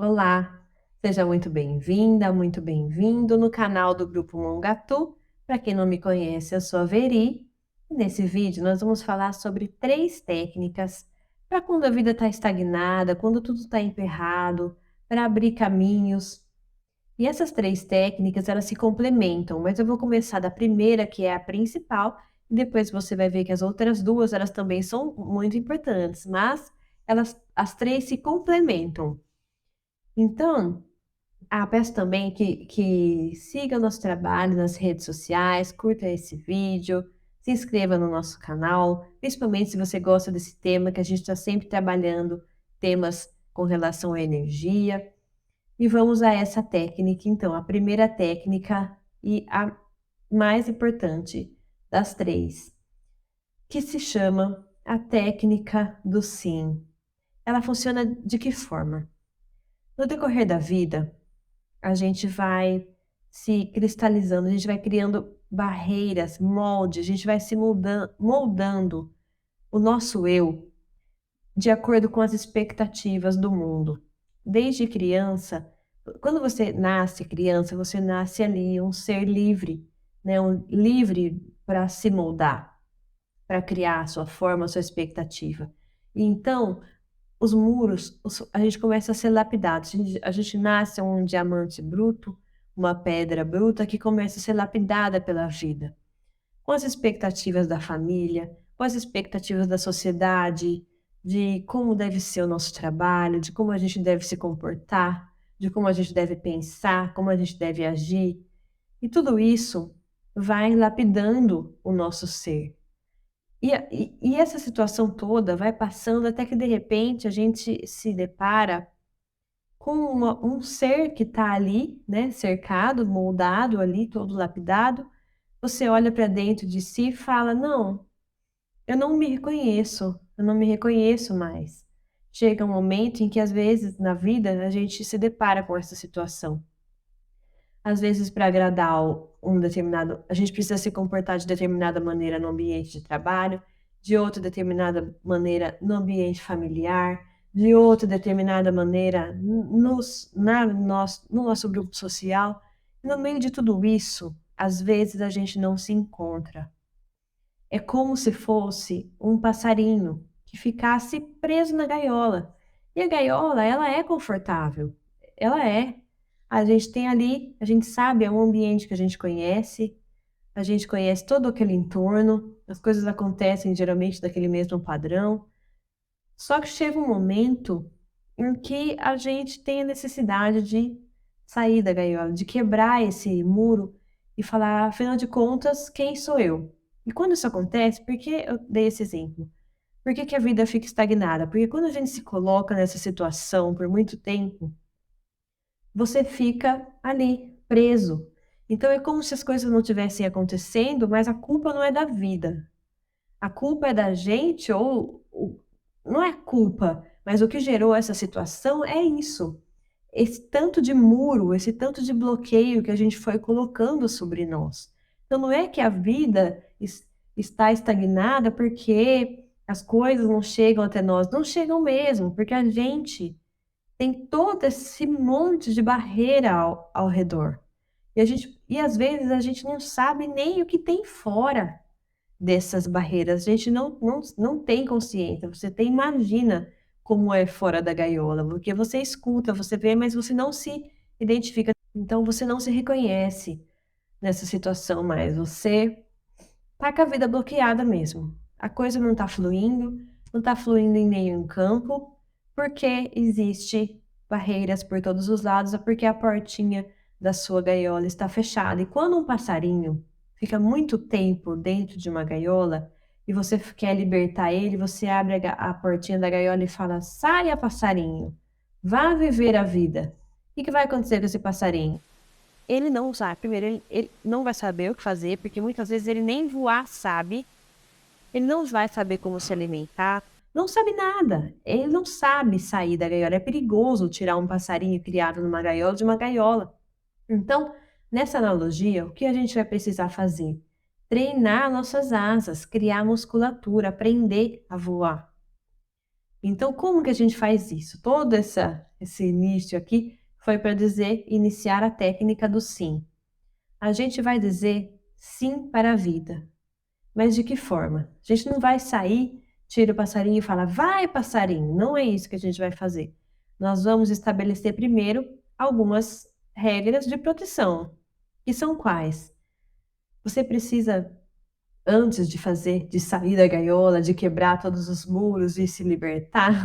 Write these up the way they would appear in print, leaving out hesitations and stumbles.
Olá, seja muito bem-vinda, muito bem-vindo no canal do Grupo Mongatu. Para quem não me conhece, eu sou a Veri. E nesse vídeo nós vamos falar sobre 3 técnicas para quando a vida está estagnada, quando tudo está emperrado, para abrir caminhos. E essas 3 técnicas, elas se complementam, mas eu vou começar da primeira, que é a principal, e depois você vai ver que as outras duas, elas também são muito importantes, mas as 3 se complementam. Então, peço também que siga o nosso trabalho nas redes sociais, curta esse vídeo, se inscreva no nosso canal, principalmente se você gosta desse tema, que a gente está sempre trabalhando temas com relação à energia. E vamos a essa técnica, então, a primeira técnica e a mais importante das 3, que se chama a técnica do sim. Ela funciona de que forma? No decorrer da vida, a gente vai se cristalizando, a gente vai criando barreiras, moldes, a gente vai se moldando o nosso eu de acordo com as expectativas do mundo. Desde criança, quando você nasce criança, você nasce ali um ser livre, né? Livre para se moldar, para criar a sua forma, a sua expectativa. E então, os muros, a gente começa a ser lapidado. A gente nasce um diamante bruto, uma pedra bruta que começa a ser lapidada pela vida, com as expectativas da família, com as expectativas da sociedade, de como deve ser o nosso trabalho, de como a gente deve se comportar, de como a gente deve pensar, como a gente deve agir. E tudo isso vai lapidando o nosso ser. E essa situação toda vai passando até que, de repente, a gente se depara com um ser que está ali, né, cercado, moldado ali, todo lapidado. Você olha para dentro de si e fala: não, eu não me reconheço, eu não me reconheço mais. Chega um momento em que, às vezes, na vida, a gente se depara com essa situação. Às vezes, para agradar um determinado, a gente precisa se comportar de determinada maneira no ambiente de trabalho, de outra determinada maneira no ambiente familiar, de outra determinada maneira no nosso grupo social. E no meio de tudo isso, às vezes a gente não se encontra. É como se fosse um passarinho que ficasse preso na gaiola. E a gaiola, ela é confortável. Ela é. A gente tem ali, a gente sabe, é um ambiente que a gente conhece todo aquele entorno, as coisas acontecem geralmente daquele mesmo padrão. Só que chega um momento em que a gente tem a necessidade de sair da gaiola, de quebrar esse muro e falar, afinal de contas, quem sou eu? E quando isso acontece, por que eu dei esse exemplo? Por que a vida fica estagnada? Porque quando a gente se coloca nessa situação por muito tempo, você fica ali, preso. Então é como se as coisas não estivessem acontecendo, mas a culpa não é da vida. A culpa é da gente, não é culpa, mas o que gerou essa situação é isso. Esse tanto de muro, esse tanto de bloqueio que a gente foi colocando sobre nós. Então não é que a vida está estagnada porque as coisas não chegam até nós, não chegam mesmo, porque a gente tem todo esse monte de barreira ao redor. E às vezes a gente não sabe nem o que tem fora dessas barreiras. A gente não tem consciência. Você tem, imagina como é fora da gaiola, porque você escuta, você vê, mas você não se identifica. Então você não se reconhece nessa situação mais. Você tá com a vida bloqueada mesmo. A coisa não está fluindo em nenhum campo, porque existe barreiras por todos os lados, é porque a portinha da sua gaiola está fechada. E quando um passarinho fica muito tempo dentro de uma gaiola e você quer libertar ele, você abre a portinha da gaiola e fala: saia, passarinho, vá viver a vida. O que vai acontecer com esse passarinho? Ele não sabe. Primeiro, ele não vai saber o que fazer, porque muitas vezes ele nem voar sabe. Ele não vai saber como se alimentar. Não sabe nada. Ele não sabe sair da gaiola. É perigoso tirar um passarinho criado numa gaiola de uma gaiola. Então, nessa analogia, o que a gente vai precisar fazer? Treinar nossas asas, criar musculatura, aprender a voar. Então, como que a gente faz isso? Todo esse início aqui foi para dizer iniciar a técnica do sim. A gente vai dizer sim para a vida. Mas de que forma? A gente não vai sair, tira o passarinho e fala, vai passarinho. Não é isso que a gente vai fazer. Nós vamos estabelecer primeiro algumas regras de proteção. Que são quais? Você precisa, antes de fazer, de sair da gaiola, de quebrar todos os muros e se libertar,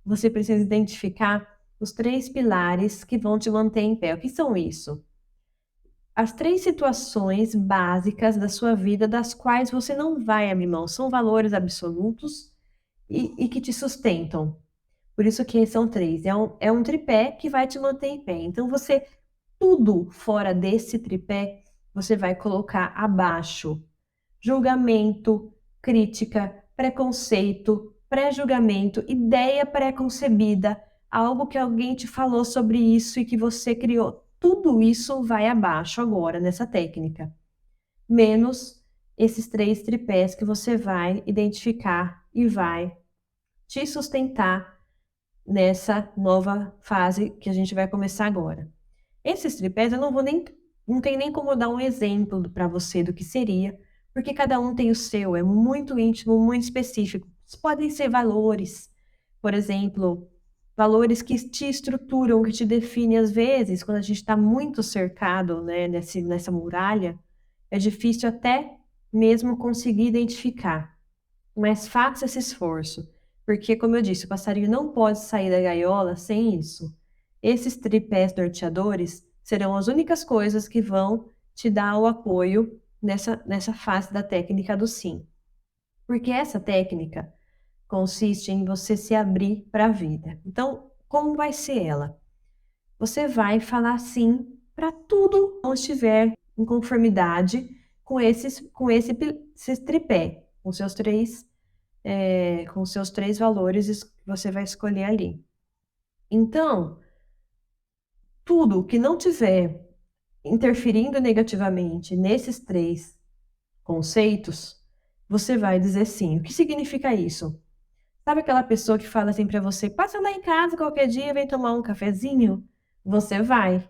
você precisa identificar os 3 pilares que vão te manter em pé. O que são isso? As 3 situações básicas da sua vida das quais você não vai abrir mão. São valores absolutos e que te sustentam. Por isso que são 3. É um tripé que vai te manter em pé. Então, tudo fora desse tripé, você vai colocar abaixo. Julgamento, crítica, preconceito, pré-julgamento, ideia pré-concebida, algo que alguém te falou sobre isso e que você criou. Tudo isso vai abaixo agora nessa técnica. Menos esses 3 tripés que você vai identificar e vai te sustentar nessa nova fase que a gente vai começar agora. Esses tripés eu não tenho nem como dar um exemplo para você do que seria, porque cada um tem o seu, é muito íntimo, muito específico. Podem ser valores, por exemplo, valores que te estruturam, que te definem. Às vezes, quando a gente está muito cercado, né, nessa muralha, é difícil até mesmo conseguir identificar. Mas faça esse esforço, porque, como eu disse, o passarinho não pode sair da gaiola sem isso. Esses tripés norteadores serão as únicas coisas que vão te dar o apoio nessa fase da técnica do sim. Porque essa técnica consiste em você se abrir para a vida. Então, como vai ser ela? Você vai falar sim para tudo que não estiver em conformidade com esse tripé, com os seus 3 valores que você vai escolher ali. Então, tudo que não tiver interferindo negativamente nesses 3 conceitos, você vai dizer sim. O que significa isso? Sabe aquela pessoa que fala assim para você, passa lá em casa qualquer dia, vem tomar um cafezinho? Você vai.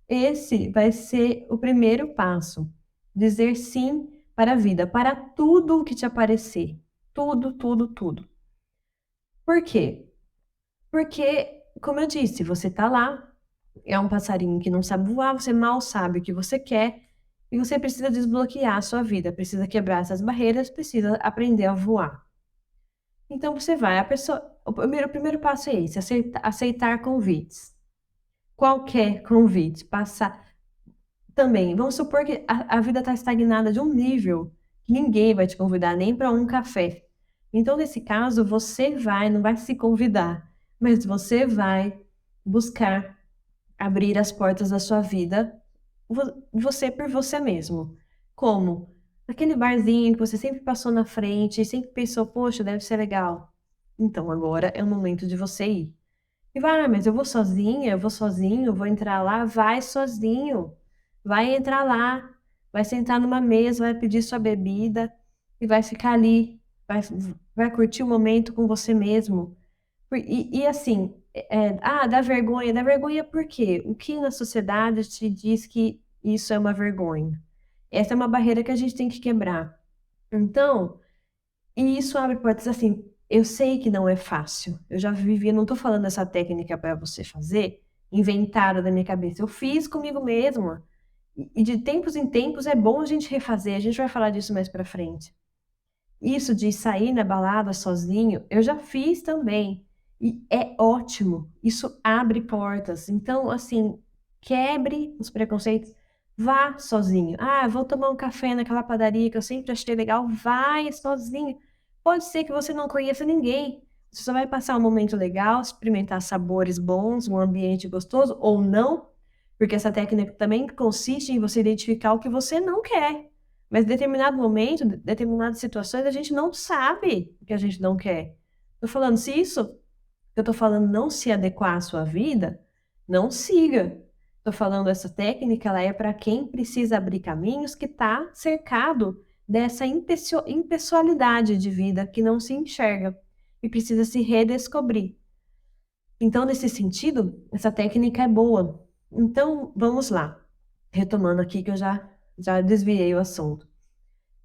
Esse vai ser o primeiro passo. Dizer sim para a vida, para tudo o que te aparecer. Tudo, tudo, tudo. Por quê? Porque, como eu disse, você tá lá, é um passarinho que não sabe voar, você mal sabe o que você quer, e você precisa desbloquear a sua vida, precisa quebrar essas barreiras, precisa aprender a voar. Então você vai, o primeiro passo é esse, aceitar convites. Qualquer convite, passar. Também, vamos supor que a vida está estagnada de um nível que ninguém vai te convidar nem para um café. Então, nesse caso, não vai se convidar, mas você vai buscar abrir as portas da sua vida, você por você mesmo. Como? Aquele barzinho que você sempre passou na frente e sempre pensou, poxa, deve ser legal. Então, agora é o momento de você ir. E vai, mas eu vou sozinha, eu vou sozinho, vou entrar lá, vai sozinho. Vai entrar lá, vai sentar numa mesa, vai pedir sua bebida e vai ficar ali, vai curtir o momento com você mesmo. E assim, dá vergonha por quê? O que na sociedade te diz que isso é uma vergonha? Essa é uma barreira que a gente tem que quebrar. Então, e isso abre portas assim. Eu sei que não é fácil. Eu já vivi, não estou falando essa técnica para você fazer, inventada da minha cabeça. Eu fiz comigo mesma. E de tempos em tempos é bom a gente refazer. A gente vai falar disso mais para frente. Isso de sair na balada sozinho, eu já fiz também. E é ótimo. Isso abre portas. Então, assim, quebre os preconceitos. Vá sozinho. Ah, vou tomar um café naquela padaria que eu sempre achei legal. Vai sozinho. Pode ser que você não conheça ninguém. Você só vai passar um momento legal, experimentar sabores bons, um ambiente gostoso, ou não, porque essa técnica também consiste em você identificar o que você não quer. Mas em determinado momento, determinadas situações, a gente não sabe o que a gente não quer. Tô falando, se isso que eu tô falando não se adequar à sua vida, não siga. Tô falando, essa técnica, ela é para quem precisa abrir caminhos, que está cercado dessa impessoalidade de vida que não se enxerga. e precisa se redescobrir. Então, nesse sentido, essa técnica é boa. Então, vamos lá. Retomando aqui que eu já desviei o assunto.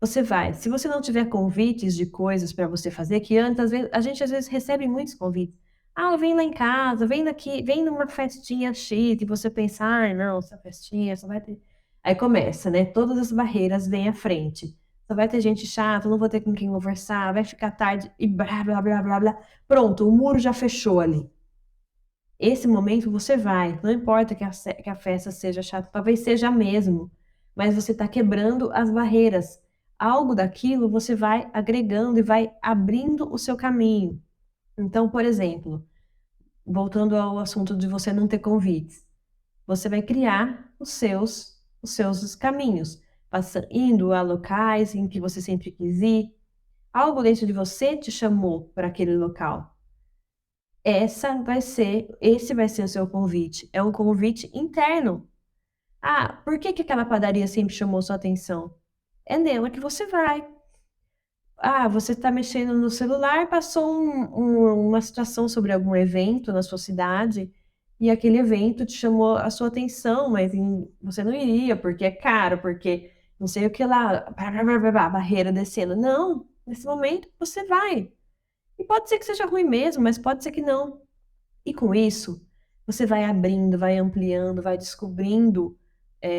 Você vai, se você não tiver convites de coisas para você fazer, que antes, às vezes, a gente às vezes recebe muitos convites. Ah, vem lá em casa, vem daqui, vem numa festinha chique, e você pensa, ai, não, essa festinha só vai ter. Aí começa, né? Todas as barreiras vêm à frente. Só vai ter gente chata, não vou ter com quem conversar, vai ficar tarde e blá, blá, blá, blá, blá. Pronto, o muro já fechou ali. Esse momento você vai, não importa que a festa seja chata, talvez seja mesmo, mas você está quebrando as barreiras. Algo daquilo você vai agregando e vai abrindo o seu caminho. Então, por exemplo, voltando ao assunto de você não ter convites, você vai criar os seus caminhos, indo a locais em que você sempre quis ir. Algo dentro de você te chamou para aquele local. Esse vai ser o seu convite. É um convite interno. Ah, por que que aquela padaria sempre chamou sua atenção? É nela que você vai. Ah, você está mexendo no celular, passou uma situação sobre algum evento na sua cidade e aquele evento te chamou a sua atenção, mas você não iria porque é caro, porque não sei o que lá, barreira descendo. Não, nesse momento você vai. E pode ser que seja ruim mesmo, mas pode ser que não. E com isso, você vai abrindo, vai ampliando, vai descobrindo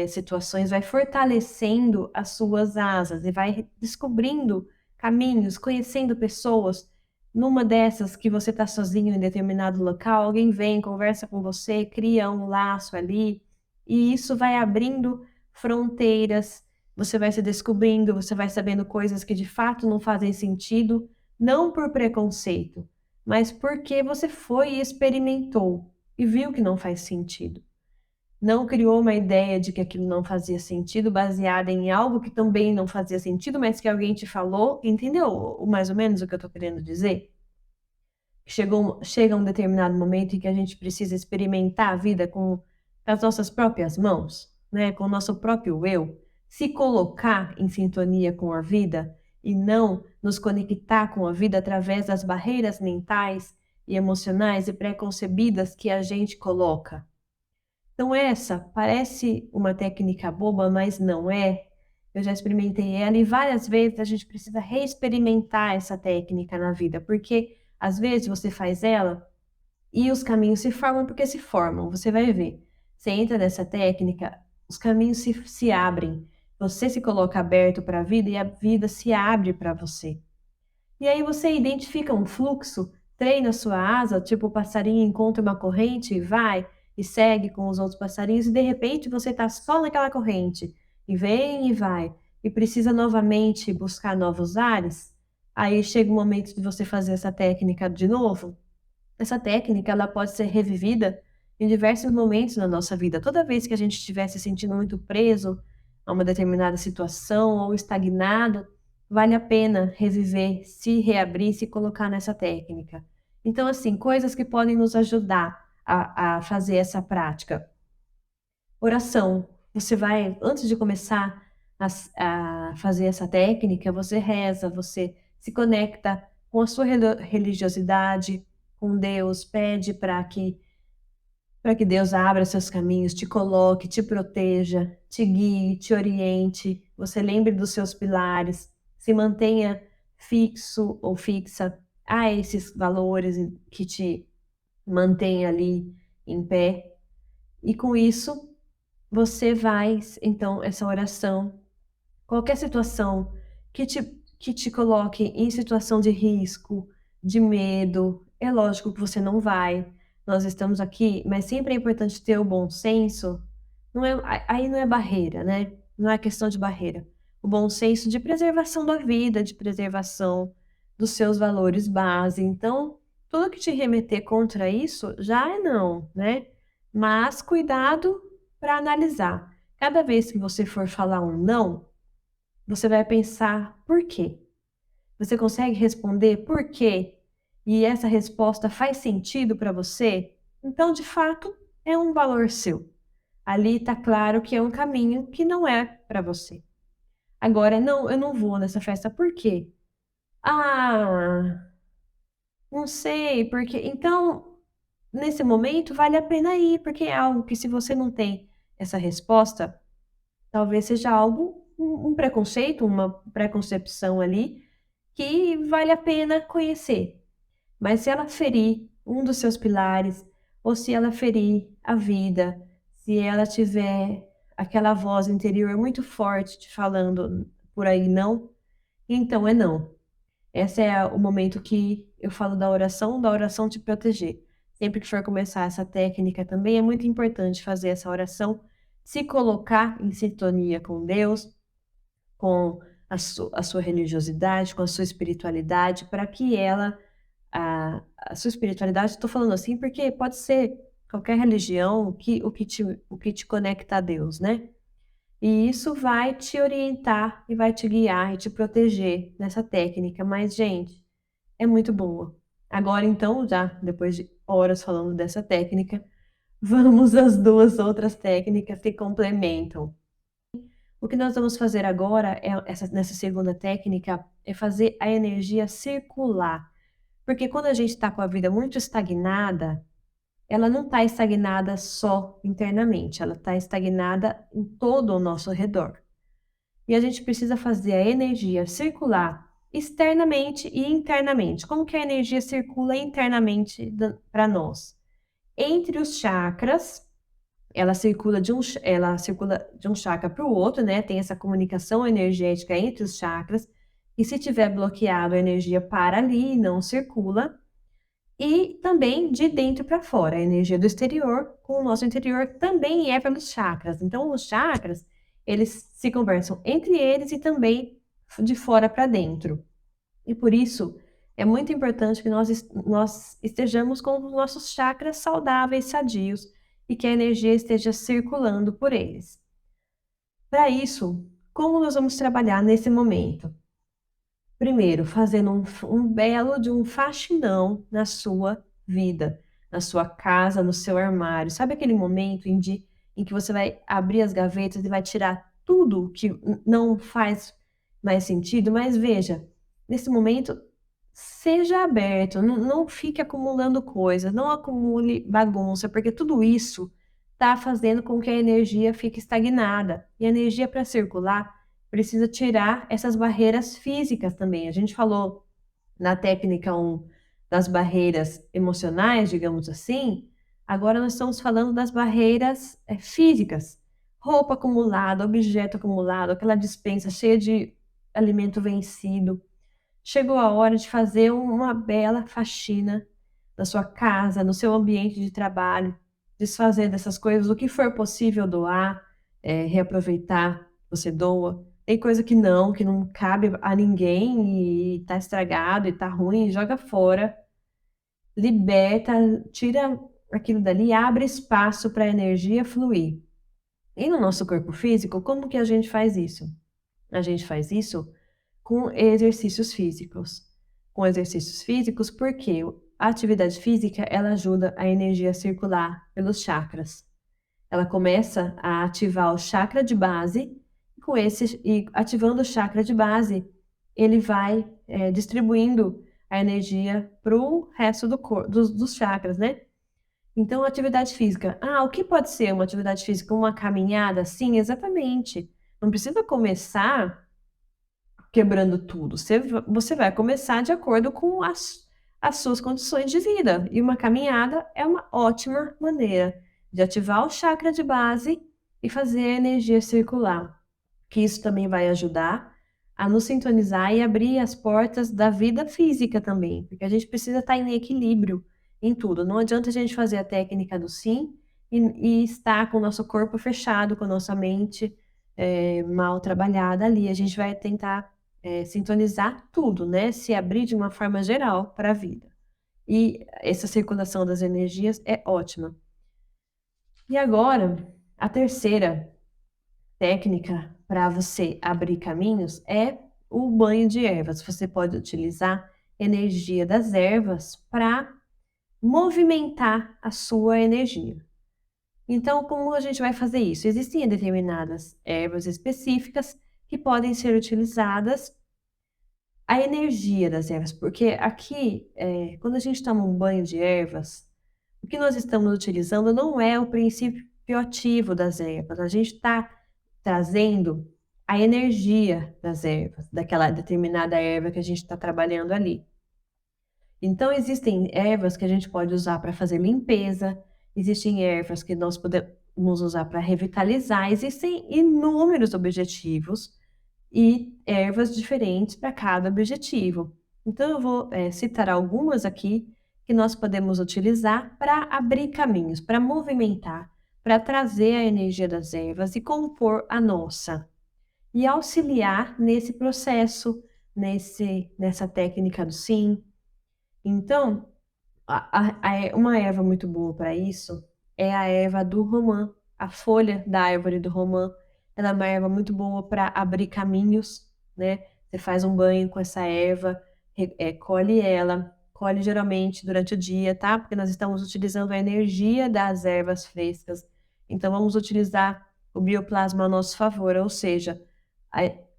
situações, vai fortalecendo as suas asas e vai descobrindo caminhos, conhecendo pessoas. Numa dessas que você está sozinho em determinado local, alguém vem, conversa com você, cria um laço ali, e isso vai abrindo fronteiras. Você vai se descobrindo, você vai sabendo coisas que de fato não fazem sentido, não por preconceito, mas porque você foi e experimentou e viu que não faz sentido. Não criou uma ideia de que aquilo não fazia sentido, baseada em algo que também não fazia sentido, mas que alguém te falou. Entendeu mais ou menos o que eu estou querendo dizer? Chega um determinado momento em que a gente precisa experimentar a vida com as nossas próprias mãos, né? Com o nosso próprio eu, se colocar em sintonia com a vida e não nos conectar com a vida através das barreiras mentais e emocionais e pré-concebidas que a gente coloca. Então essa parece uma técnica boba, mas não é. Eu já experimentei ela e várias vezes a gente precisa reexperimentar essa técnica na vida, porque às vezes você faz ela e os caminhos se formam porque se formam. Você vai ver. Você entra nessa técnica, os caminhos se abrem. Você se coloca aberto para a vida e a vida se abre para você. E aí você identifica um fluxo, treina a sua asa, tipo o passarinho encontra uma corrente e vai e segue com os outros passarinhos e de repente você está só naquela corrente e vem e vai e precisa novamente buscar novos ares. Aí chega o momento de você fazer essa técnica de novo. Essa técnica ela pode ser revivida em diversos momentos na nossa vida. Toda vez que a gente estiver se sentindo muito preso a uma determinada situação ou estagnado, vale a pena reviver, se reabrir, se colocar nessa técnica. Então, assim, coisas que podem nos ajudar a fazer essa prática. Oração. Você vai, antes de começar a fazer essa técnica, você reza, você se conecta com a sua religiosidade, com Deus, pede para que Deus abra seus caminhos, te coloque, te proteja, te guie, te oriente, você lembre dos seus pilares, se mantenha fixo ou fixa a esses valores que te mantém ali em pé. E com isso, você vai, então, essa oração, qualquer situação que te, que te coloque em situação de risco, de medo, é lógico que você não vai. Nós estamos aqui, mas sempre é importante ter o bom senso. Não é, aí não é barreira, né? Não é questão de barreira. O bom senso de preservação da vida, de preservação dos seus valores base. Então, tudo que te remeter contra isso já é não, né? Mas cuidado para analisar. Cada vez que você for falar um não, você vai pensar por quê? Você consegue responder por quê? E essa resposta faz sentido para você? Então, de fato, é um valor seu. Ali está claro que é um caminho que não é para você. Agora, não, eu não vou nessa festa, por quê? Ah, Não sei, porque então, nesse momento, vale a pena ir, porque é algo que se você não tem essa resposta, talvez seja algo um preconceito, uma preconcepção ali, que vale a pena conhecer. Mas se ela ferir um dos seus pilares, ou se ela ferir a vida, se ela tiver aquela voz interior muito forte te falando por aí não, então é não. Esse é o momento que eu falo da oração te proteger. Sempre que for começar essa técnica também é muito importante fazer essa oração, se colocar em sintonia com Deus, com a sua religiosidade, com a sua espiritualidade, para que ela, a sua espiritualidade, estou falando assim porque pode ser qualquer religião, o que te conecta a Deus, né? E isso vai te orientar e vai te guiar e te proteger nessa técnica. Mas, gente, é muito boa. Agora, então, já depois de horas falando dessa técnica, vamos às duas outras técnicas que complementam. O que nós vamos fazer agora, nessa segunda técnica, é fazer a energia circular. Porque quando a gente está com a vida muito estagnada, ela não está estagnada só internamente, ela está estagnada em todo o nosso redor. E a gente precisa fazer a energia circular externamente e internamente. Como que a energia circula internamente para nós? Entre os chakras, ela circula de um chakra para o outro, né? Tem essa comunicação energética entre os chakras. E se tiver bloqueado, a energia para ali, não circula. E também de dentro para fora, a energia do exterior com o nosso interior também é pelos chakras. Então, os chakras, eles se conversam entre eles e também de fora para dentro. E por isso, é muito importante que nós estejamos com os nossos chakras saudáveis, sadios, e que a energia esteja circulando por eles. Para isso, como nós vamos trabalhar nesse momento? Primeiro, fazendo um belo de um faxinão na sua vida, na sua casa, no seu armário. Sabe aquele momento em que você vai abrir as gavetas e vai tirar tudo que não faz mais sentido? Mas veja, nesse momento, seja aberto, não fique acumulando coisas, não acumule bagunça, porque tudo isso está fazendo com que a energia fique estagnada. E a energia para circular precisa tirar essas barreiras físicas também. A gente falou na técnica 1 das barreiras emocionais, digamos assim, agora nós estamos falando das barreiras físicas. Roupa acumulada, objeto acumulado, aquela despensa cheia de alimento vencido. Chegou a hora de fazer uma bela faxina na sua casa, no seu ambiente de trabalho, desfazer dessas coisas, o que for possível doar, reaproveitar, você doa. Tem coisa que não cabe a ninguém e tá estragado e tá ruim, joga fora, liberta, tira aquilo dali e abre espaço para a energia fluir. E no nosso corpo físico, como que a gente faz isso? A gente faz isso com exercícios físicos. Com exercícios físicos, porque a atividade física ela ajuda a energia a circular pelos chakras. Ela começa a ativar o chakra de base, e ativando o chakra de base, ele vai distribuindo a energia para o resto dos chakras, né? Então, atividade física. Ah, o que pode ser uma atividade física? Uma caminhada? Sim, exatamente. Não precisa começar quebrando tudo. Você vai começar de acordo com as suas condições de vida. E uma caminhada é uma ótima maneira de ativar o chakra de base e fazer a energia circular. Que isso também vai ajudar a nos sintonizar e abrir as portas da vida física também, porque a gente precisa estar em equilíbrio em tudo. Não adianta a gente fazer a técnica do sim e estar com o nosso corpo fechado, com a nossa mente mal trabalhada ali. A gente vai tentar sintonizar tudo, né? Se abrir de uma forma geral para a vida. E essa circulação das energias é ótima. E agora, a terceira técnica para você abrir caminhos é o banho de ervas. Você pode utilizar energia das ervas para movimentar a sua energia. Então, como a gente vai fazer isso? Existem determinadas ervas específicas que podem ser utilizadas a energia das ervas, porque aqui, quando a gente toma um banho de ervas, o que nós estamos utilizando não é o princípio ativo das ervas, a gente está trazendo a energia das ervas, daquela determinada erva que a gente está trabalhando ali. Então, existem ervas que a gente pode usar para fazer limpeza, existem ervas que nós podemos usar para revitalizar, existem inúmeros objetivos e ervas diferentes para cada objetivo. Então, eu vou citar algumas aqui que nós podemos utilizar para abrir caminhos, para movimentar, para trazer a energia das ervas e compor a nossa. E auxiliar nesse processo, nessa técnica do sim. Então, uma erva muito boa para isso é a erva do romã, a folha da árvore do romã. Ela é uma erva muito boa para abrir caminhos, né? Você faz um banho com essa erva, colhe geralmente durante o dia, tá? Porque nós estamos utilizando a energia das ervas frescas. Então, vamos utilizar o bioplasma a nosso favor, ou seja,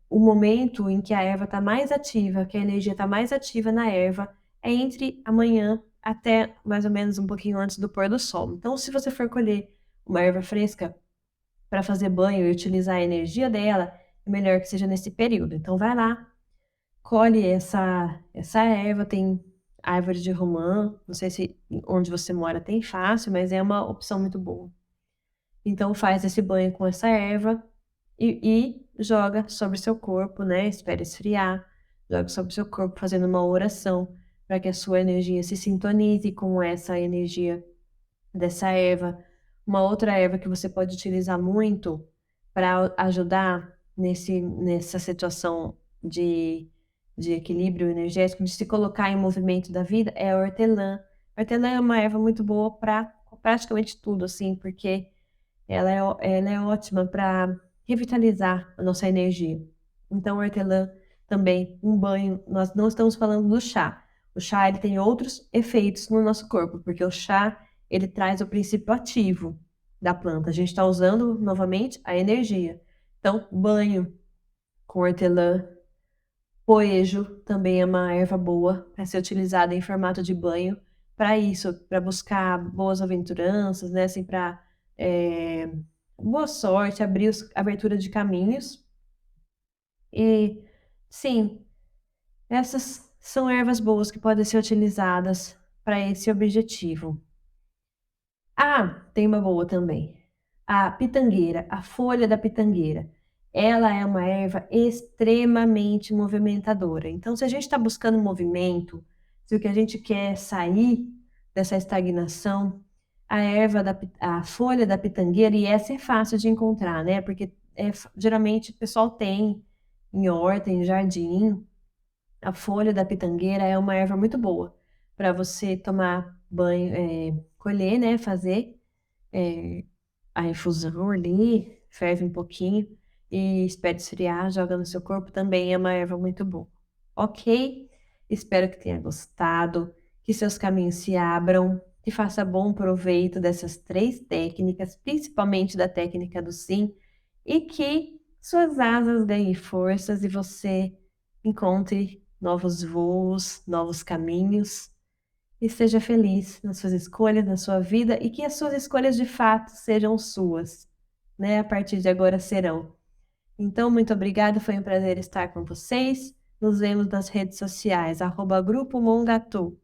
o momento em que a erva está mais ativa, que a energia está mais ativa na erva, é entre amanhã até mais ou menos um pouquinho antes do pôr do sol. Então, se você for colher uma erva fresca para fazer banho e utilizar a energia dela, é melhor que seja nesse período. Então, vai lá, colhe essa erva, tem árvore de romã, não sei se onde você mora tem fácil, mas é uma opção muito boa. Então, faz esse banho com essa erva e joga sobre o seu corpo, né? Espera esfriar, joga sobre o seu corpo fazendo uma oração para que a sua energia se sintonize com essa energia dessa erva. Uma outra erva que você pode utilizar muito para ajudar nessa situação de equilíbrio energético, de se colocar em movimento da vida, é a hortelã. A hortelã é uma erva muito boa para praticamente tudo, assim, porque ela é ótima para revitalizar a nossa energia. Então, hortelã também, um banho, nós não estamos falando do chá. O chá, ele tem outros efeitos no nosso corpo, porque o chá, ele traz o princípio ativo da planta. A gente está usando, novamente, a energia. Então, banho com hortelã, poejo também é uma erva boa para ser utilizada em formato de banho, para isso, para buscar boas aventuranças, né, assim, para boa sorte, abertura de caminhos. E, sim, essas são ervas boas que podem ser utilizadas para esse objetivo. Ah, tem uma boa também. A pitangueira, a folha da pitangueira. Ela é uma erva extremamente movimentadora. Então, se a gente está buscando movimento, se o que a gente quer é sair dessa estagnação, a folha da pitangueira, e essa é fácil de encontrar, né? Porque geralmente o pessoal tem em horta, em jardim. A folha da pitangueira é uma erva muito boa para você tomar banho, colher, né? Fazer a infusão ali, ferve um pouquinho e espera esfriar, joga no seu corpo. Também é uma erva muito boa. Ok? Espero que tenha gostado, que seus caminhos se abram, que faça bom proveito dessas 3 técnicas, principalmente da técnica do sim, e que suas asas ganhem forças e você encontre novos voos, novos caminhos e seja feliz nas suas escolhas, na sua vida e que as suas escolhas de fato sejam suas, né? A partir de agora serão. Então, muito obrigada, foi um prazer estar com vocês. Nos vemos nas redes sociais, @Grupo Mongatu.